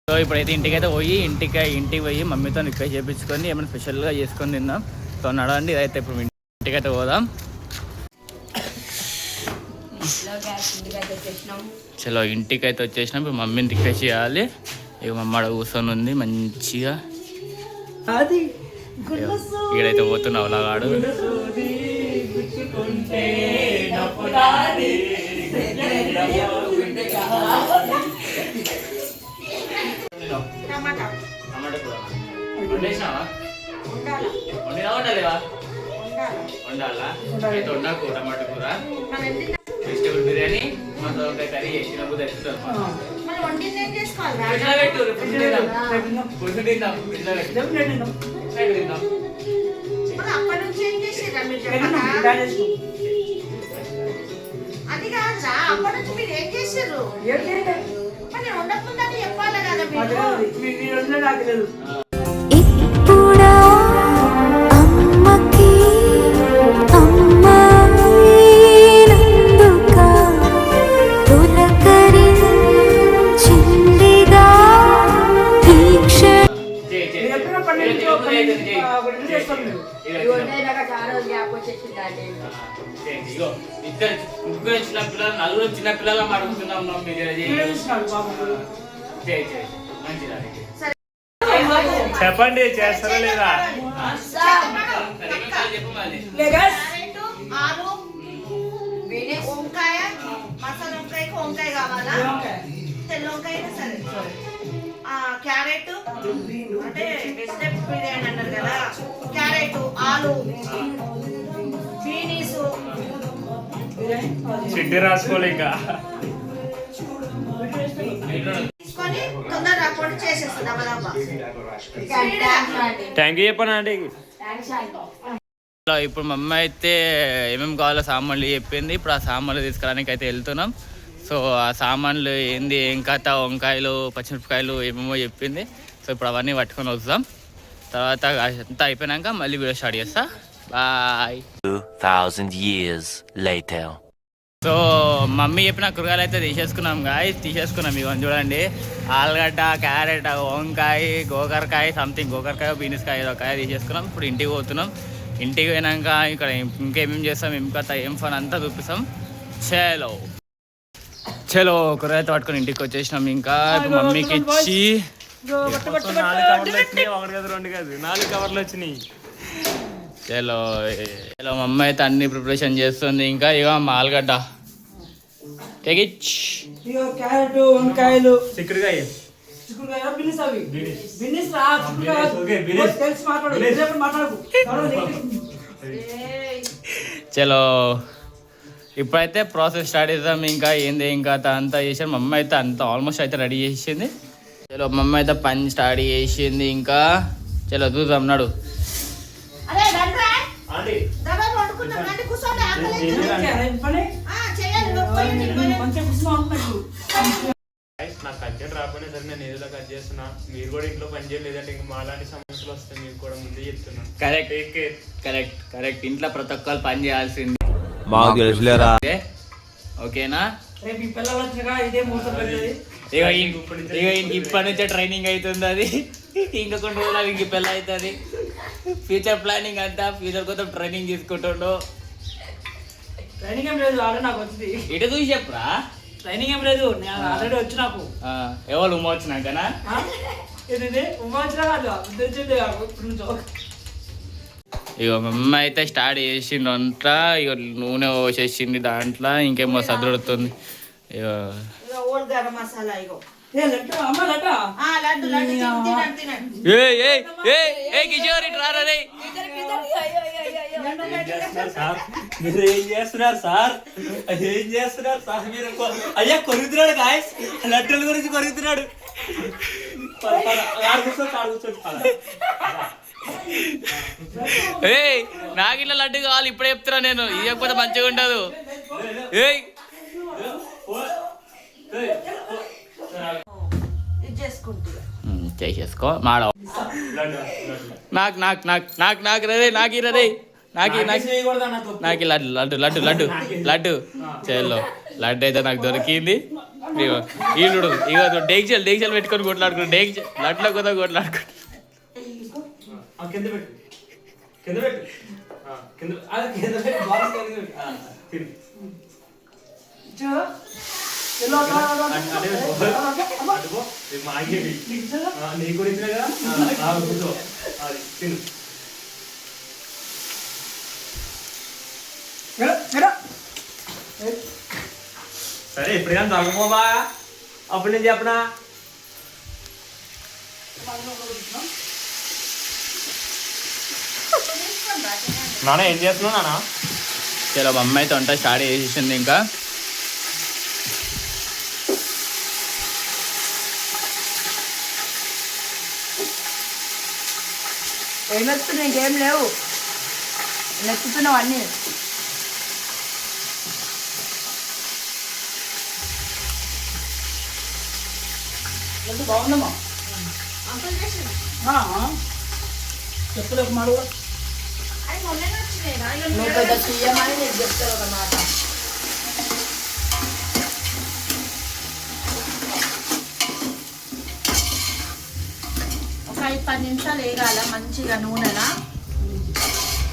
So ఇప్పుడైతే ఇంటికైతే పోయి ఇంటికి పోయి మమ్మీతో రిక్వెస్ట్ చేయించుకొని ఏమైనా స్పెషల్గా చేసుకొని తిందాం. సో నడవండి, ఇదైతే ఇప్పుడు ఇంటికైతే పోదాం. చలో ఇంటికైతే వచ్చేసినాం. ఇప్పుడు మమ్మీని రిక్వెస్ట్ చేయాలి. ఇక మమ్మ ఆడ కూర్చొని ఉంది మంచిగా. ఈడైతే పోతున్నావు లాగాడు. వండాలా అయితే వండాకు టమాటా కూర, వెజిటేబుల్ బిర్యానీ, మసాలా కర్రీ చేసిన అది కాదా అప్పటి నుంచి మీరు ఏం చేశారు? ఉండకుండానే చెప్పాలి కదా మీరు. ముగ్గురు చిన్న పిల్లలు, నలుగురు చిన్న పిల్లలు అడుగుతున్నాం. చెప్పండి, చేస్తారా లేదా? వంకాయ మసాలా వంకాయకి వంకాయ కావాలా? తెల్ల వంకాయ సరే. క్యారెట్ అంటే వెజిటేబుల్ బిర్యానీ అంటారు కదా, క్యారెట్, ఆలు, బీనీస్ చిట్టి రాసుకోలే ఇంకా తీసుకొని తొందరగా పొడి చేసేస్తుంది. థ్యాంక్ యూ చెప్పనా అంటే. ఇప్పుడు మా అమ్మ అయితే ఏమేమి కావాలో సామాన్లు చెప్పింది. ఇప్పుడు ఆ సామాన్లు తీసుకురానికి అయితే వెళ్తున్నాం. సో ఆ సామాన్లు ఏంది, ఏం కథ, వంకాయలు, పచ్చిమిరపకాయలు ఏమేమో చెప్పింది. సో ఇప్పుడు అవన్నీ పట్టుకొని వస్తాం. తర్వాత అంతా అయిపోయినాక మళ్ళీ వీడియో స్టార్ట్ చేస్తా. Bye. 2000 years later. So mummy చెప్పిన కూరగాయలు అయితే తీసేసుకున్నాం గాయస్, తీసేసుకున్నాం. ఇవన్నీ చూడండి, ఆలుగడ్డ, క్యారెట్, వంకాయ, గోకరకాయ, సంథింగ్ గోకరకాయ, బీనస్కాయ, ఏదో కాయ తీసేసుకున్నాం. ఇప్పుడు ఇంటికి పోతున్నాం. ఇంటికి పోయినాక ఇక్కడ ఇంకేమేమి చేస్తాం, ఏం కథ, ఏం ఫన్ అంతా చూపిస్తాం. చలో కూరగాయలు పట్టుకొని ఇంటికి వచ్చేసినాం. ఇంకా ఇప్పుడు మమ్మీకి ఇచ్చి 4 కవర్లు వచ్చినాయి. చలో చలో మమ్మీ అయితే అన్ని ప్రిపరేషన్ చేస్తుంది. ఇంకా ఇక మా ఆలుగడ్డ, క్యారెట్, వంకాయలు, చిక్కుడుకాయ, చలో ఇప్పుడైతే ప్రాసెస్ స్టార్ట్ చేద్దాం. ఇంకా ఏంది ఇంకా అంతా చేసాను. మమ్మీ అయితే అంతా ఆల్మోస్ట్ అయితే రెడీ చేసింది. చలో మమ్మీ అయితే పని స్టార్ట్ చేసింది. ఇంకా చలో చూద్దాం, నడు. నాకు కట్ రాకపోయినా సరే నేను ఏదో కట్ చేస్తున్నా. మీరు కూడా ఇంట్లో పని చేయలేదంటే ఇంకా మాలాంటి సమస్యలు వస్తాయి. మీరు కూడా ముందే చెప్తున్నాను. కరెక్ట్ ఇంట్లో ప్రతి ఒక్కరు పని చేయాల్సింది. ఓకేనా? ఇప్పటి నుంచే ట్రైనింగ్ అవుతుంది. అది ఇంకా కొన్ని రోజులు ఇంక పెళ్ళి అవుతుంది. ఫ్యూచర్ ప్లానింగ్ అంతా ఫ్యూచర్ కోసం ట్రైనింగ్ తీసుకుంటుండో. ట్రైనింగ్ ఏం లేదు, ఆల్రెడీ నాకు వచ్చింది. ఇటు చూసి చెప్పరా, ట్రైనింగ్ ఏం లేదు, నేను ఆల్రెడీ వచ్చి నాకు ఎవరు ఉమ్మ వచ్చినాకనా? ఇక మమ్మ అయితే స్టార్ట్ చేసింది అంట. ఇక నూనె పోసేసింది దాంట్లో. ఇంకేమో సదురుతుంది. ఇక గరం మసాలా ఇగో కిషోర్ ఇటు రారా. ఏం చేస్తున్నారు సార్? మీరు అయ్యా కొరుగుతున్నాడు గాయస్, లడ్డూల గురించి కొరుగుతున్నాడు. నాకు ఇట్లా లడ్డు కావాలి ఇప్పుడే చెప్తున్నా నేను. ఇవ్వకపోతే మంచిగా ఉండదు. చేసేసుకో మాడ. నాకు రదే నాకు రదే నాకు లడ్డు చలో లడ్డు అయితే నాకు దొరికింది. ఇగో ఈడు ఇగో డేగిచలు పెట్టుకొని కొట్లాడుకున్నాడు డేగిచ లడ్ల కొద్దా కొట్లాడుకున్నాడు. కింద పెట్టు కింద పెట్టు కింద కింద పెట్టు బాక్స్ కింద పెట్టు తిను నీ గురించి కదా తిను. సరే ఇప్పుడు కానీ తగ్గపోబా అప్పుడు నేను చెప్పనా నాన్న ఏం చేస్తున్నావు నాన్న? చలో మా అమ్మాయి అయితే వంట స్టార్ట్ చేసేసింది. ఇంకా ఏం నెత్తుతున్నావు? ఇంకేం లేవు, నెత్తుతున్నావు అన్నీ. బాగుందమ్మా చెప్పులకు మాడు నువ్వు పెద్ద సీఎం అని నీకు చెప్తారు ఒక మాట. ఒక 5-10 నిమిషాలు వేగాల మంచిగా నూనెలా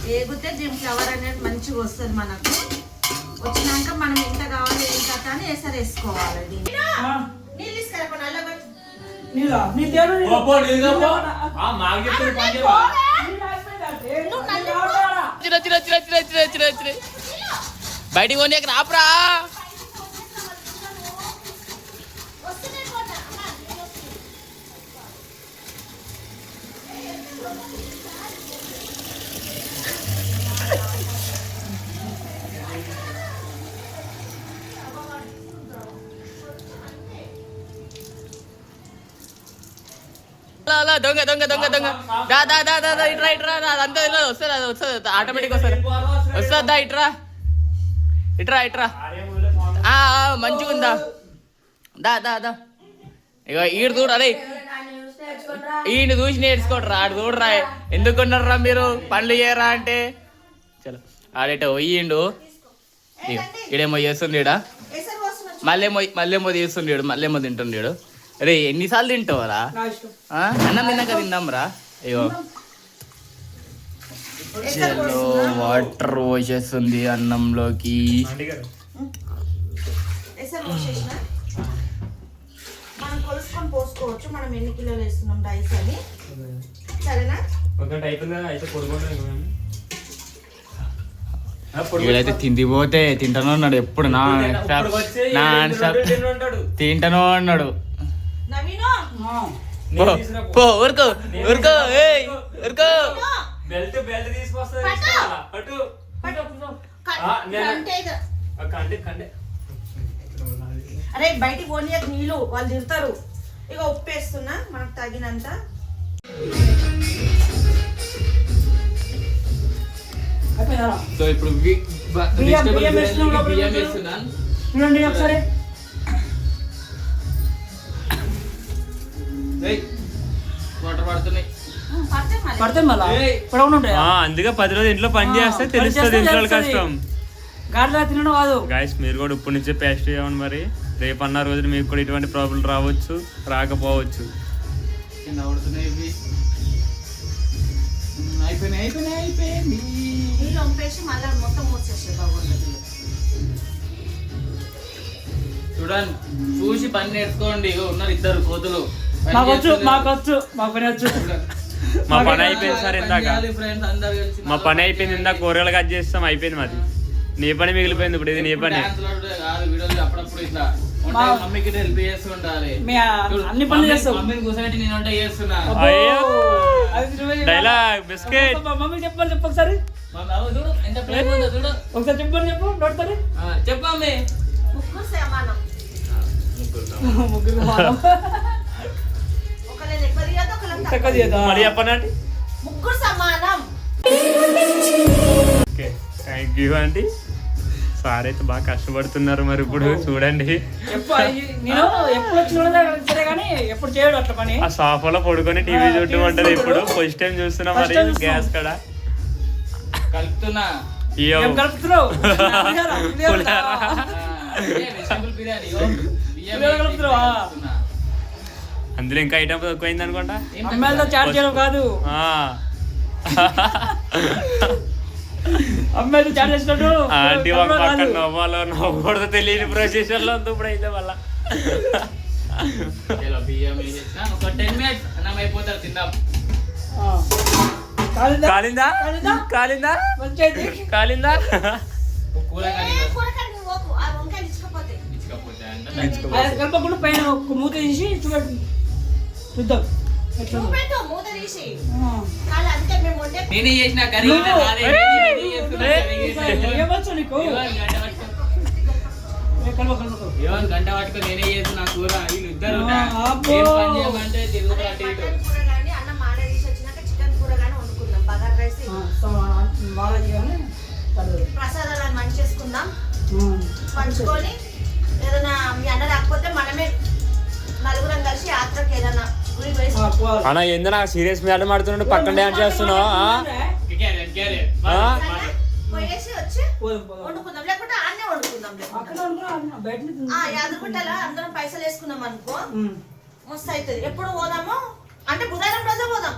వేగితే దీని ఫ్లవర్ అనేది మంచిగా వస్తుంది మనకు. వచ్చినాక మనం ఎంత కావాలి ఏం కథ అని వేసుకోవాలి. దీన్ని నీళ్ళు తీసుకురా నల్లగొట్టు. బయటికి పోనీ రాపురా. దొంగ దొంగ దొంగ దొంగ దా దా దా దా ఇట్రా ఇట్రా అదంతా వస్తుంది అది వస్తుంది ఆటోమేటిక్ వస్తుంది వస్తుందా ఇట్రా ఇట్రా ఇట్రా మంచిగా ఉందా దా దా దా ఇక ఈడు చూడు అరే ఈయన చూసి నేర్చుకోడరా ఆడు చూడరా ఎందుకున్నారా మీరు పనులు చేయరా అంటే చలో ఆడేట పోయిండు ఈడేమో చేస్తుంది ఈడ మళ్ళేమో చేస్తుండేడు మళ్ళేమో తింటుండేడు. అరే ఎన్నిసార్లు తింటావరా అన్నం తిన్నాక తిందాంరా. అయ్యో చలో వాటర్ పోసేస్తుంది అన్నంలోకి. మనం కొలుసుకొని పోసుకోవచ్చు మనం ఎన్ని కిలోలు వేస్తున్నాం రైస్ అని. సరేనా? వీడైతే తిండిపోతే తింటానో అన్నాడు ఎప్పుడు తింటానో అన్నాడు. పో ఊరుకో ఊరుకో ఊరుకో. అరే బయటికి పోనీ నీళ్ళు వాళ్ళు తిడతారు. ఇక ఉప్పు వేస్తున్నా మనకు తగినంత. సో ఇప్పుడు బియ్యం వేస్తున్నాను చూడండి ఒకసారి. వాటర్ పడుతున్నాయి పడితే మళ్ళీ పడకుండా ఉంటాయి. అందుకే 10 రోజులు ఇంట్లో పని చేస్తే తెలుస్తుంది ఇంట్లో కష్టం. గాడిలా తినడం కాదు గాయస్, మీరు కూడా ఇప్పటి నుంచే పేస్ట్ చేయండి. మరి రేపు అన్న రోజులు మీకు కూడా ఇటువంటి ప్రాబ్లం రావచ్చు, రాకపోవచ్చు. నీళ్ళు వంపేసి మళ్ళీ మొత్తం మూసేసే బాగుంటుంది. చూడండి చూసి పని నేర్చుకోండి. ఉన్నారు 2 కోతులు. మాకొచ్చు మాకు పని వచ్చు. మా పని అయిపోయింది సార్ ఇందాక. మా పని అయిపోయింది ఇందాక. కూరగాయలు కట్ చేస్తాం అయిపోయింది మాది. నీ పని మిగిలిపోయింది ఇప్పుడు. ఇది నీ పని. అప్పుడప్పుడు ఇట్లా మమ్మీకి హెల్ప్ చేస్తుంటారు. అన్ని పనులు చేస్తాం. మమ్మీని కూర్చోబెట్టి నేను వంట చేస్తున్నా. డైలాగ్ బిస్కెట్ మమ్మీ చెప్పాలి చెప్పు ఒకసారి. ఎంత ప్రేమ ఉందో చూడు. ఒకసారి చెప్పండి చెప్పు నోడతారు చెప్పమ్మే. ముగ్గురు సమానం. ముగ్గురు ఒకళ్ళని ఎక్కువ తీయద్దు ఒకళ్ళని తక్కువ తీయద్దు. మరి చెప్పనండి. ముగ్గురు సమానం. ఓకే థ్యాంక్ యూ అండి. సార్ అయితే బాగా కష్టపడుతున్నారు. మరి ఇప్పుడు చూడండి నేను ఎప్పుడు సరే కానీ ఎప్పుడు చేయడు అట్లా పని. ఆ సోఫాలో పడుకొని టీవీ చూడటం ఉంటది. ఇప్పుడు ఫస్ట్ టైం చూస్తున్నా. మరి గ్యాస్ కడ కలుపుతున్నా. కలుపుతున్నావు బిర్యానీ అందులో ఇంకా ఐటమ్ తక్కువైంది అనుకుంటా. అమ్మాయిలతో చాట్ చేయడం కాదు, అమ్మాయితో చాట్ చేసినట్టు ఆంటీ ఒక పక్క నవ్వాలో నవ్వకూడదు తెలియని ప్రొసీజర్ లో ఉంది ఇప్పుడు అయితే మళ్ళా. బియ్యం వేసేసిన ఒక 10 minutes అన్నం అయిపోతారు, తిందాం. కాలిందా కాలిందా కాలిందా కలపకుండా పైన ఒక మూత తీసి చూడండి, చూద్దాం. నేనే చేసిన కర్రీ ఏమొచ్చు నీకు? గంట పట్టుకొని నేనే చేసిన కూర. వీళ్ళు ఇద్దరు అబ్బో. పని చేయమంటే తిరుగుతారు అటు ఇటు. ప్రసాదాలను మంచి చేసుకుందాం, పంచుకొని ఏదైనా మీ అన్న రాకపోతే మనమే నలుగురం కలిసి యాత్రకి ఏదైనా గుడికి పోయి అన్న ఏందో నాకు సీరియస్ మ్యాటర్ మాడుతున్నాడు, పక్కన డాన్స్ చేస్తున్నావు. పోయేసి వచ్చి వండుకుందాం, లేకుంటే ఆన్నే వండుకుందాం. యాదగుట్టలో అందరం పైసలు వేసుకున్నాం అనుకో మస్తు అవుతుంది. ఎప్పుడు పోదాము అంటే బుధవారం రోజే పోదాం.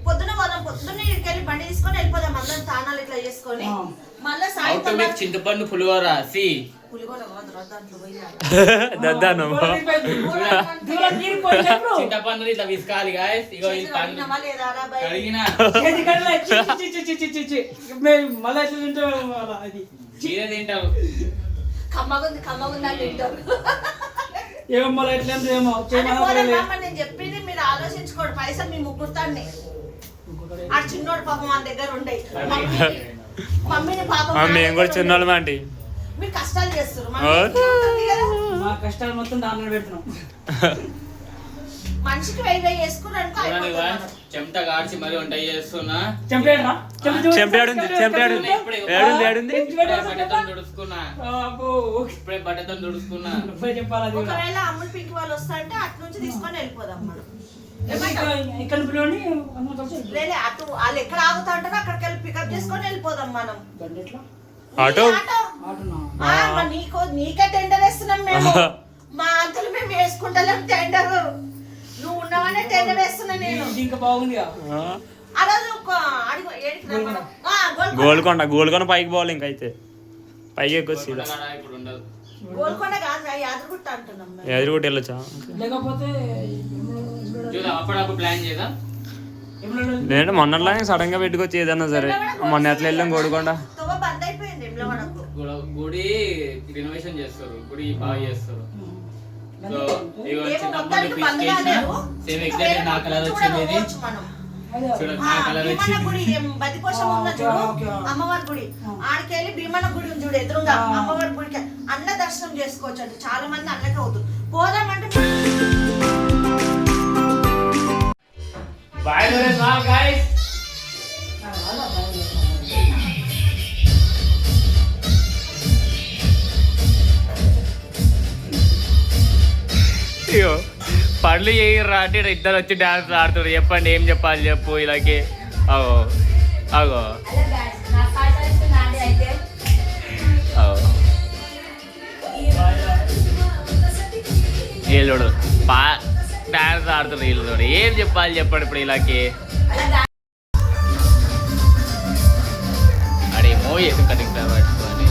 పొద్దున పోదాం, పొద్దున్న ఇక్కడికి వెళ్ళి బండి తీసుకొని వెళ్ళిపోదాం. అందరం తానాలు ఇట్లా చేసుకొని మళ్ళీ సాయంత్రం చింతపండు పులిహోర పులిగోర దాంట్లో పోయి దద్దాను చింతపండు ఇట్లా విసుకాలి గాయస్. ఇగో ఈ పండు కడిగినా మీరే తింటారు. కమ్మగుంది అని తింటారు. ఏమో మళ్ళీ ఎట్లా ఏమో నేను చెప్పింది మీరు ఆలోచించుకోండి. పైసలు మీ ముగ్గురుతాన్ని ఆ చిన్నోడు పాపం మన దగ్గర ఉండే మమ్మీని పాపం మేము కూడా చిన్నోళ్ళం ఆంటీ. మీరు కష్టాలు చేస్తారు, మా కష్టాలు మొత్తం దాంట్లో పెడుతున్నాం. మనిషికి 1000 వేసుకున్నాను చెమట కాల్చి మరి వంట చేస్తున్నా. ఇప్పుడే బట్టతో దుడుచుకున్నా. ఒకవేళ అమ్ములు పింక్ వాళ్ళు వస్తా అంటే అటు నుంచి తీసుకొని వెళ్ళిపోదాం మనం. లేదా అటు వాళ్ళు ఎక్కడ ఆగుతా ఉంటారో అక్కడికి వెళ్ళి పికప్ చేసుకొని వెళ్ళిపోదాం మనం. ఆటో నీకే టెండర్ వేస్తున్నాం మేము. మా అంతలు మేము వేసుకుంటలేం టెండర్. నువ్వు ఉన్నావనే టెండర్ వేస్తున్నా నేను. ఇంకా బాగుంది. ఆ రోజు గోల్కొండ పైకి పోవాలి. ఇంకైతే పైకి ఎక్కొచ్చి ఇప్పుడు ఉండదు. గోల్కొండ కాదు యాదగిరిగుట్ట అంటున్నాం. ఎదురుగొట్టి వెళ్ళొచ్చా? లేకపోతే అప్పుడప్పుడు ప్లాన్ చేద్దాం. లేదంటే మొన్నట్లానే సడన్ గా పెట్టుకొచ్చి ఏదన్నా సరే. మొన్న ఎట్లా వెళ్ళాం గోల్కొండ. బంద్ అయిపోయింది గుడి రినోవేషన్ చేస్తారు, గుడి బాగా చేస్తారు. సో ఇగో చింతపండు పీస్ చేసిన సేమ్ ఎగ్జాక్ట్ నా కలర్ వచ్చింది. ఇది చూడండి నా కలర్ వచ్చింది. బతికోసం ఉన్న చూడు అమ్మవారి గుడి, ఆడికెళ్ళి భీమన్న గుడి ఉంది చూడు ఎదురుగా. అమ్మవారి గుడికి అన్న దర్శనం చేసుకోవచ్చు అండి. చాలా మంది అన్నకే అవుతుంది. పోదామంటే బాయ్ గైస్. పనులు చేయరా అంటే ఇద్దరు వచ్చి డాన్స్ ఆడుతారు. చెప్పండి ఏం చెప్పాలి చెప్పు ఇలాగే. అగో అగో వీళ్ళు డాన్స్ ఆడుతారు. వీళ్ళు ఏం చెప్పాలి చెప్పండి ఇప్పుడు ఇలాగే. అడేమో ఏదో కటింగ్ పట్టుకొని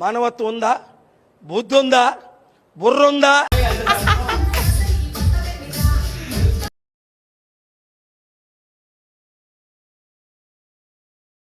మానవత్వం ఉందా? బుద్ధి ఉందా? బుర్ర ఉందా?